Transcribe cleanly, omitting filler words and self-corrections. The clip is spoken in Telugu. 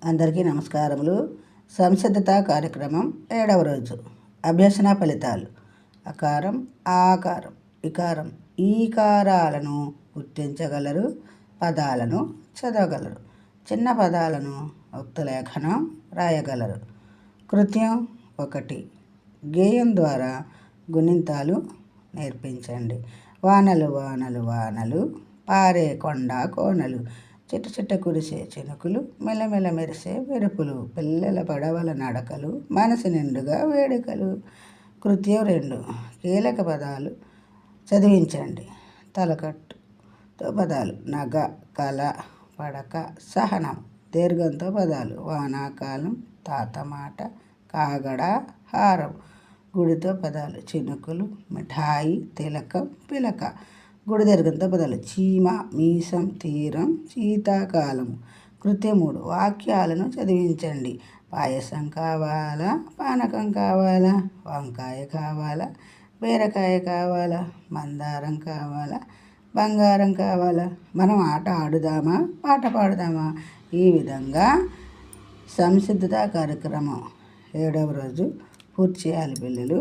అందరికీ నమస్కారములు. సంసిద్ధత కార్యక్రమం 7వ రోజు. అభ్యసన ఫలితాలు. అకారం, ఆకారం, ఇకారం, ఈకారాలను గుర్తించగలరు. పదాలను చదవగలరు. చిన్న పదాలను ఉక్తలేఖనం రాయగలరు. కృత్యం 1. గేయం ద్వారా గుణింతాలు నేర్పించండి. వానలు వానలు వానలు, పారే కొండ కోనలు, చిట్ట చిట్ట కురిసే చినుకులు, మెల్లమెల్ల మెరిసే మెరుపులు, పిల్లల పడవల నడకలు, మనసు నిండుగా వేడుకలు. కృత్యం 2. కీలక పదాలు చదివించండి. తలకట్టుతో పదాలు నగ, కల, పడక, సహనం. దీర్ఘంతో పదాలు వానాకాలం, తాత మాట, కాగడ, హారం. గుడితో పదాలు చినుకులు, మిఠాయి, తిలకం, పిలక. గుడి దీర్ఘంతో పదాలు చీమ, మీసం, తీరం, శీతాకాలం. కృత్యం 3. వాక్యాలను చదివించండి. పాయసం కావాలా, పానకం కావాలా, వంకాయ కావాలా, బీరకాయ కావాలా, మందారం కావాలా, బంగారం కావాలా, మనం ఆట ఆడుదామా, పాట పాడుదామా. ఈ విధంగా సంసిద్ధత కార్యక్రమం 7వ రోజు పూర్తి చేయాలి పిల్లలు.